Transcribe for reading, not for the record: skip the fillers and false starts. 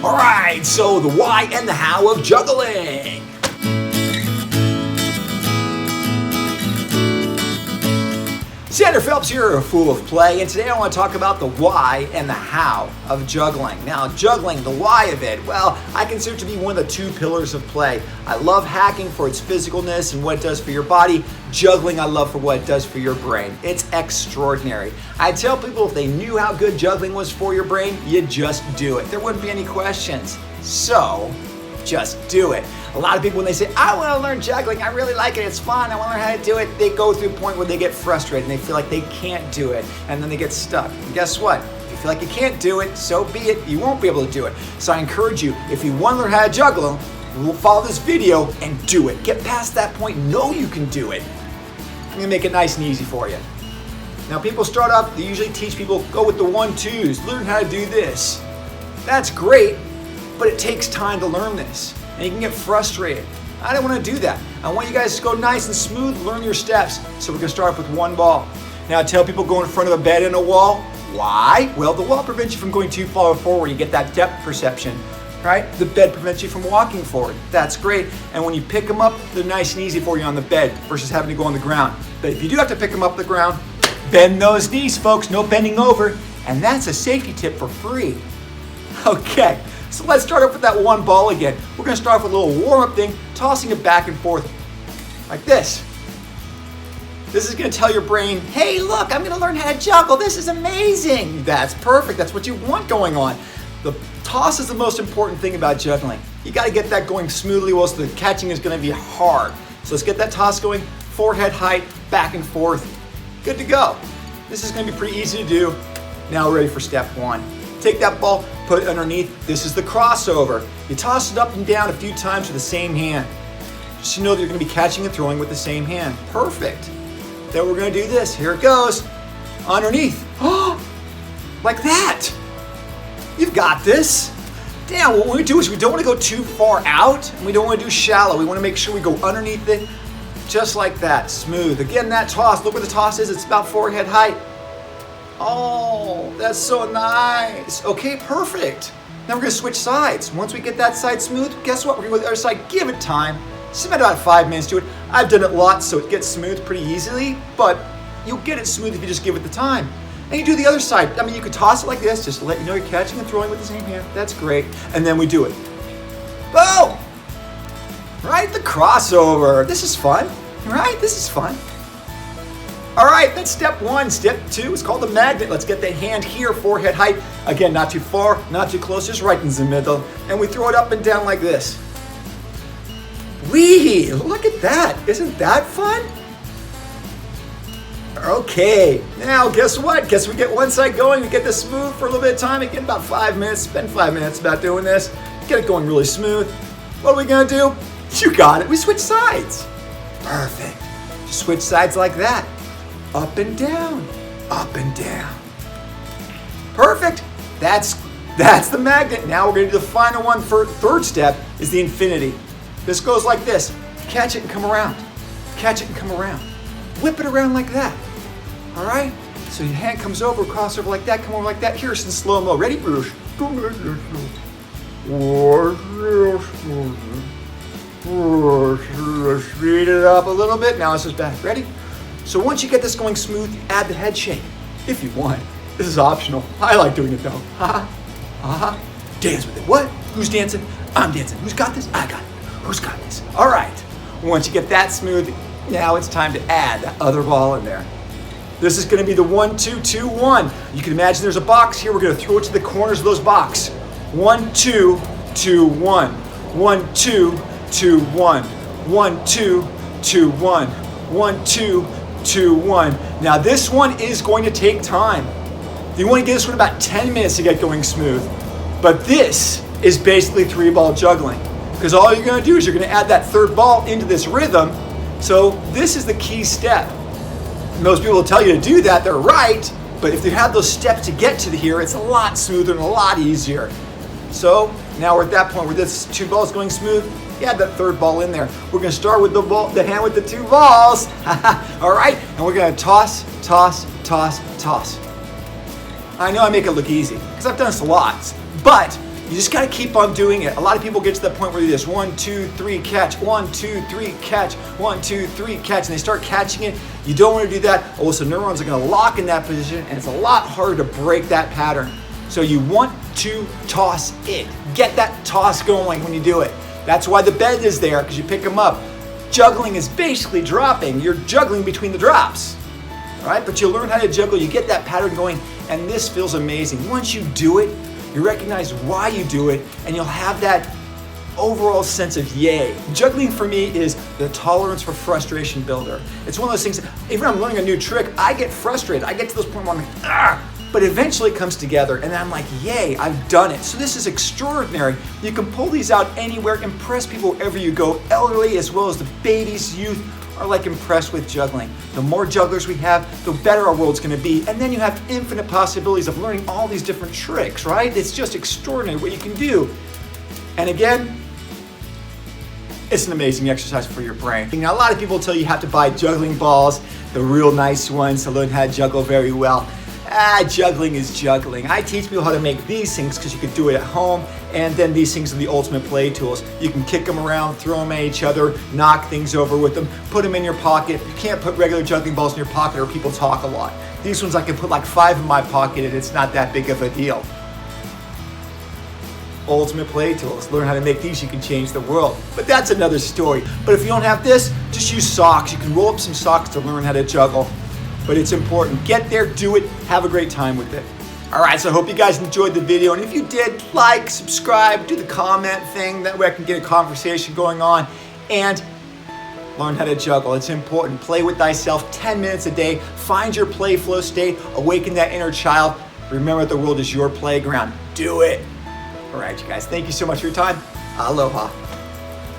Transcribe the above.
All right, so the why and the how of juggling. Zander Phelps here, Fool of Play, and today I want to talk about the why and the how of juggling. Now, juggling, the why of it, well, I consider it to be one of the two pillars of play. I love hacking for its physicalness and what it does for your body. Juggling, I love for what it does for your brain. It's extraordinary. I tell people if they knew how good juggling was for your brain, you'd just do it. There wouldn't be any questions. So, just do it. A lot of people, when they say, I want to learn juggling, I really like it, it's fun, I want to learn how to do it, they go through a point where they get frustrated and they feel like they can't do it, and then they get stuck. And guess what? If you feel like you can't do it, so be it, you won't be able to do it. So I encourage you, if you want to learn how to juggle, follow this video and do it. Get past that point, know you can do it. I'm going to make it nice and easy for you. Now people start off, they usually teach people, go with the 1-2s, learn how to do this. That's great, but it takes time to learn this. And you can get frustrated. I don't want to do that. I want you guys to go nice and smooth, learn your steps. So we're going to start off with one ball. Now I tell people go in front of a bed and a wall. Why? Well, the wall prevents you from going too far forward. You get that depth perception, right? The bed prevents you from walking forward. That's great. And when you pick them up, they're nice and easy for you on the bed versus having to go on the ground. But if you do have to pick them up the ground, bend those knees, folks. No bending over. And that's a safety tip for free. Okay. So let's start off with that one ball again. We're going to start off with a little warm-up thing, tossing it back and forth like this. This is going to tell your brain, hey, look, I'm going to learn how to juggle. This is amazing. That's perfect. That's what you want going on. The toss is the most important thing about juggling. You got to get that going smoothly, or else the catching is going to be hard. So let's get that toss going, forehead height, back and forth. Good to go. This is going to be pretty easy to do. Now we're ready for step one. Take that ball, put it underneath. This is the crossover. You toss it up and down a few times with the same hand. Just to know that you're going to be catching and throwing with the same hand. Perfect. Then we're going to do this. Here it goes. Underneath. Oh, like that. You've got this. Now, what we do is we don't want to go too far out, and we don't want to do shallow. We want to make sure we go underneath it, just like that. Smooth. Again, that toss. Look where the toss is. It's about forehead height. Oh, that's so nice. Okay, perfect. Now we're going to switch sides. Once we get that side smooth, guess what? We're going to go to the other side. Give it time. Spend about 5 minutes to it. I've done it lots, so it gets smooth pretty easily, but you'll get it smooth if you just give it the time. And you do the other side. I mean, you could toss it like this, just to let you know you're catching and throwing with the same hand. That's great. And then we do it. Boom! Right? The crossover. This is fun. Right? This is fun. All right, that's step one. Step two is called the magnet. Let's get the hand here, forehead height. Again, not too far, not too close, just right in the middle. And we throw it up and down like this. Whee! Look at that. Isn't that fun? Okay, now guess what? Guess we get one side going, we get this smooth for a little bit of time. Again, about 5 minutes. Spend 5 minutes about doing this. Get it going really smooth. What are we gonna do? You got it. We switch sides. Perfect. Just switch sides like that. Up and down, up and down. Perfect. That's the magnet. Now we're going to do the final one. For third step is the infinity. This goes like this. Catch it and come around. Catch it and come around. Whip it around like that. All right? So your hand comes over, cross over like that, come over like that. Here's in slow-mo. Ready, Bruce? Speed it up a little bit. Now this is back. Ready? So once you get this going smooth, you add the head shake, if you want. This is optional. I like doing it though. Ha ha. Dance with it. What? Who's dancing? I'm dancing. Who's got this? I got it. Who's got this? All right. Once you get that smooth, now it's time to add that other ball in there. This is going to be the 1-2-2-1. You can imagine there's a box here. We're going to throw it to the corners of those boxes. 1-2-2-1. 1-2-2-1. 1-2-2-1. 1-2-2-1. Now this one is going to take time. You want to get this one about 10 minutes to get going smooth. But this is basically 3-ball juggling. Because all you're going to do is you're going to add that third ball into this rhythm. So this is the key step. Most people will tell you to do that. They're right. But if you have those steps to get to here, it's a lot smoother and a lot easier. So now we're at that point where this 2 balls going smooth. You add that third ball in there. We're going to start with the hand with the 2 balls. All right? And we're going to toss, toss, toss, toss. I know I make it look easy because I've done this lots. But You just gotta keep on doing it. A lot of people get to that point where they do this 1, 2, 3, catch, 1, 2, 3, catch, 1, 2, 3, catch, and they start catching it. You don't wanna do that. Also, neurons are gonna lock in that position, and it's a lot harder to break that pattern. So you want to toss it. Get that toss going when you do it. That's why the bed is there, because you pick them up. Juggling is basically dropping. You're juggling between the drops, right? But you learn how to juggle, you get that pattern going, and this feels amazing. Once you do it, you recognize why you do it, and you'll have that overall sense of yay. Juggling for me is the tolerance for frustration builder. It's one of those things, even when I'm learning a new trick, I get frustrated. I get to this point where I'm like, ah, but eventually it comes together and I'm like, yay, I've done it. So this is extraordinary. You can pull these out anywhere, impress people wherever you go, elderly as well as the babies, youth, are like impressed with juggling. The more jugglers we have, the better our world's gonna be. And then you have infinite possibilities of learning all these different tricks, right? It's just extraordinary what you can do. And again, it's an amazing exercise for your brain. Now, a lot of people tell you have to buy juggling balls, the real nice ones, to learn how to juggle very well. Juggling is juggling. I teach people how to make these things because you can do it at home, and then these things are the ultimate play tools. You can kick them around, throw them at each other, knock things over with them, put them in your pocket. You can't put regular juggling balls in your pocket or people talk a lot. These ones I can put like 5 in my pocket and it's not that big of a deal. Ultimate play tools. Learn how to make these, you can change the world. But that's another story. But if you don't have this, just use socks. You can roll up some socks to learn how to juggle. But it's important. Get there, do it, have a great time with it. All right, so I hope you guys enjoyed the video. And if you did, like, subscribe, do the comment thing. That way I can get a conversation going on. And learn how to juggle. It's important. Play with thyself 10 minutes a day. Find your play flow state. Awaken that inner child. Remember, the world is your playground. Do it. All right, you guys. Thank you so much for your time. Aloha.